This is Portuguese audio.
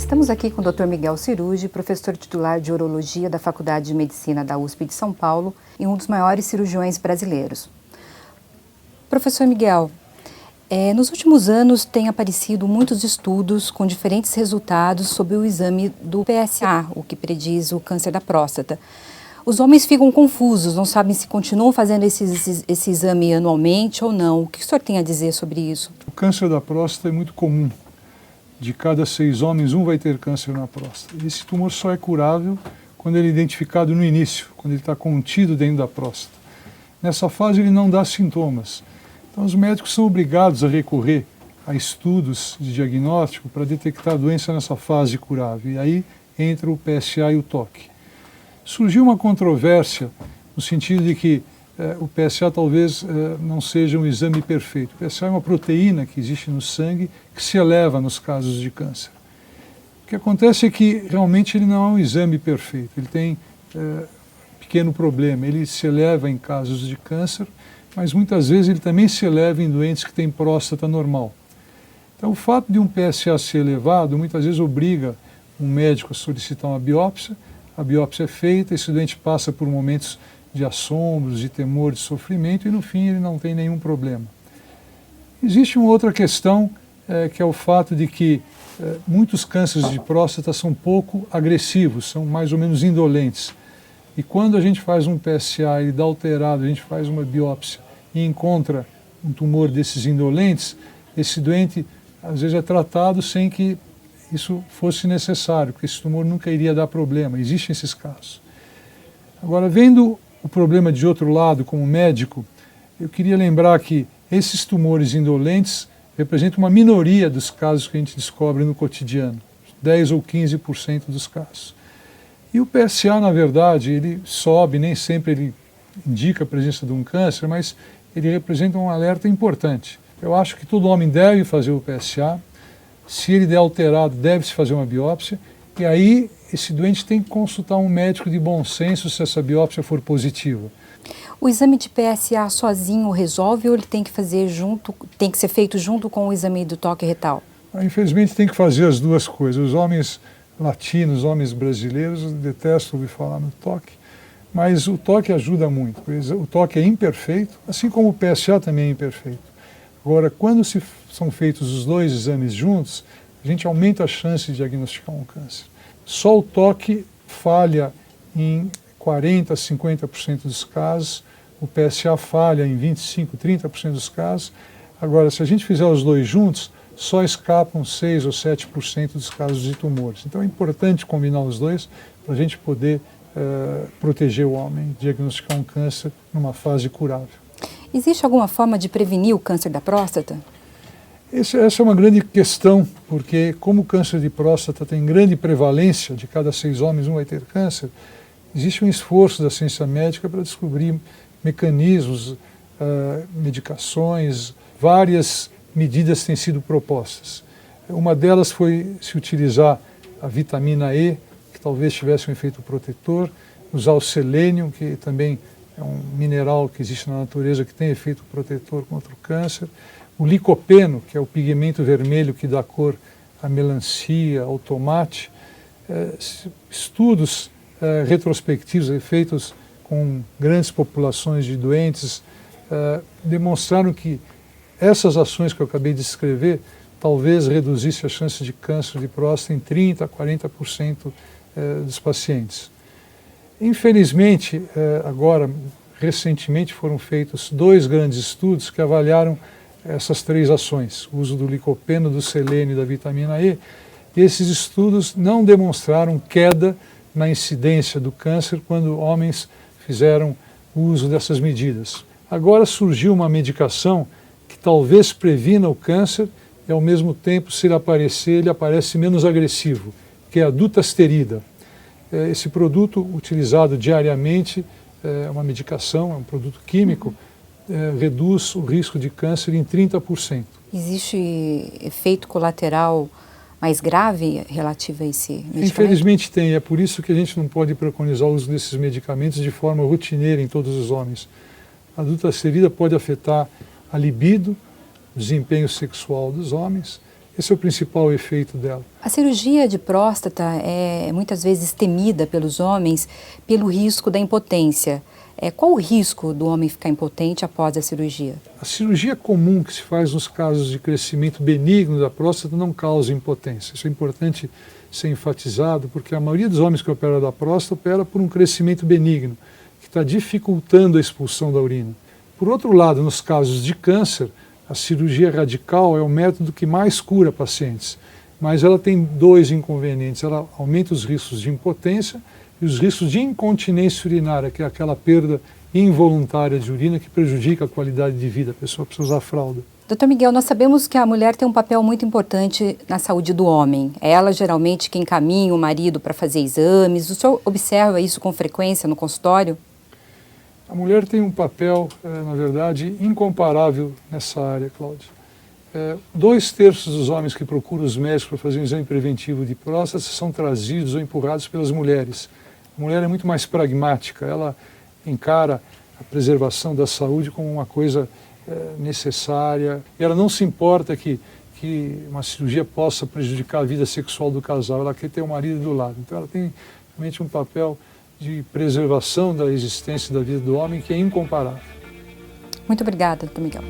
Estamos aqui com o Dr. Miguel Ciruji, professor titular de Urologia da Faculdade de Medicina da USP de São Paulo e um dos maiores cirurgiões brasileiros. Professor Miguel, nos últimos anos têm aparecido muitos estudos com diferentes resultados sobre o exame do PSA, o que prediz o câncer da próstata. Os homens ficam confusos, não sabem se continuam fazendo esse exame anualmente ou não. O que o senhor tem a dizer sobre isso? O câncer da próstata é muito comum. De cada 6 homens, um vai ter câncer na próstata. Esse tumor só é curável quando ele é identificado no início, quando ele está contido dentro da próstata. Nessa fase ele não dá sintomas. Então os médicos são obrigados a recorrer a estudos de diagnóstico para detectar a doença nessa fase curável. E aí entra o PSA e o toque. Surgiu uma controvérsia no sentido de que o PSA talvez não seja um exame perfeito. O PSA é uma proteína que existe no sangue que se eleva nos casos de câncer. O que acontece é que realmente ele não é um exame perfeito. Ele tem pequeno problema. Ele se eleva em casos de câncer, mas muitas vezes ele também se eleva em doentes que têm próstata normal. Então o fato de um PSA ser elevado muitas vezes obriga um médico a solicitar uma biópsia. A biópsia é feita, esse doente passa por momentos de assombros, de temor, de sofrimento e no fim ele não tem nenhum problema. Existe uma outra questão que é o fato de que muitos cânceres de próstata são pouco agressivos, são mais ou menos indolentes. E quando a gente faz um PSA e dá alterado, a gente faz uma biópsia e encontra um tumor desses indolentes, esse doente às vezes é tratado sem que isso fosse necessário, porque esse tumor nunca iria dar problema. Existem esses casos. Agora, vendo o problema de outro lado, como médico, eu queria lembrar que esses tumores indolentes representam uma minoria dos casos que a gente descobre no cotidiano, 10 ou 15% dos casos. E o PSA, na verdade, ele sobe, nem sempre ele indica a presença de um câncer, mas ele representa um alerta importante. Eu acho que todo homem deve fazer o PSA, se ele der alterado, deve-se fazer uma biópsia, e aí esse doente tem que consultar um médico de bom senso se essa biópsia for positiva. O exame de PSA sozinho resolve ou ele tem que ser feito junto com o exame do toque retal? Infelizmente tem que fazer as duas coisas. Os homens latinos, os homens brasileiros, detestam ouvir falar no toque, mas o toque ajuda muito. O toque é imperfeito, assim como o PSA também é imperfeito. Agora, quando são feitos os dois exames juntos, a gente aumenta a chance de diagnosticar um câncer. Só o toque falha em 40%, 50% dos casos, o PSA falha em 25%, 30% dos casos. Agora, se a gente fizer os dois juntos, só escapam 6% ou 7% dos casos de tumores. Então é importante combinar os dois para a gente poder proteger o homem, diagnosticar um câncer numa fase curável. Existe alguma forma de prevenir o câncer da próstata? Essa é uma grande questão, porque como o câncer de próstata tem grande prevalência, de cada 6 homens um vai ter câncer, existe um esforço da ciência médica para descobrir mecanismos, medicações, várias medidas têm sido propostas. Uma delas foi se utilizar a vitamina E, que talvez tivesse um efeito protetor, usar o selênio, que também é um mineral que existe na natureza que tem efeito protetor contra o câncer, o licopeno, que é o pigmento vermelho que dá cor à melancia, ao tomate. Estudos retrospectivos feitos com grandes populações de doentes demonstraram que essas ações que eu acabei de descrever talvez reduzisse a chance de câncer de próstata em 30% a 40% dos pacientes. Infelizmente, agora, recentemente foram feitos 2 grandes estudos que avaliaram essas 3 ações, o uso do licopeno, do selênio e da vitamina E. E esses estudos não demonstraram queda na incidência do câncer quando homens fizeram uso dessas medidas. Agora surgiu uma medicação que talvez previna o câncer e ao mesmo tempo, se ele aparecer, ele aparece menos agressivo, que é a dutasterida. Esse produto utilizado diariamente é uma medicação, é um produto químico, reduz o risco de câncer em 30%. Existe efeito colateral mais grave relativo a esse medicamento? Infelizmente tem, é por isso que a gente não pode preconizar o uso desses medicamentos de forma rotineira em todos os homens. A dutasterida pode afetar a libido, o desempenho sexual dos homens, Esse é o principal efeito dela. A cirurgia de próstata é muitas vezes temida pelos homens pelo risco da impotência. Qual o risco do homem ficar impotente após a cirurgia? A cirurgia comum que se faz nos casos de crescimento benigno da próstata não causa impotência. Isso é importante ser enfatizado, porque a maioria dos homens que operam da próstata opera por um crescimento benigno, que está dificultando a expulsão da urina. Por outro lado, nos casos de câncer, a cirurgia radical é o método que mais cura pacientes, mas ela tem dois inconvenientes. Ela aumenta os riscos de impotência e os riscos de incontinência urinária, que é aquela perda involuntária de urina que prejudica a qualidade de vida, a pessoa precisa usar fralda. Dr. Miguel, nós sabemos que a mulher tem um papel muito importante na saúde do homem. É ela geralmente quem encaminha o marido para fazer exames. O senhor observa isso com frequência no consultório? A mulher tem um papel, na verdade, incomparável nessa área, Cláudia. 2/3 dos homens que procuram os médicos para fazer um exame preventivo de próstata são trazidos ou empurrados pelas mulheres. A mulher é muito mais pragmática, ela encara a preservação da saúde como uma coisa necessária. Ela não se importa que uma cirurgia possa prejudicar a vida sexual do casal, ela quer ter o marido do lado. Então ela tem realmente um papel de preservação da existência da vida do homem que é incomparável. Muito obrigada, Dr. Miguel.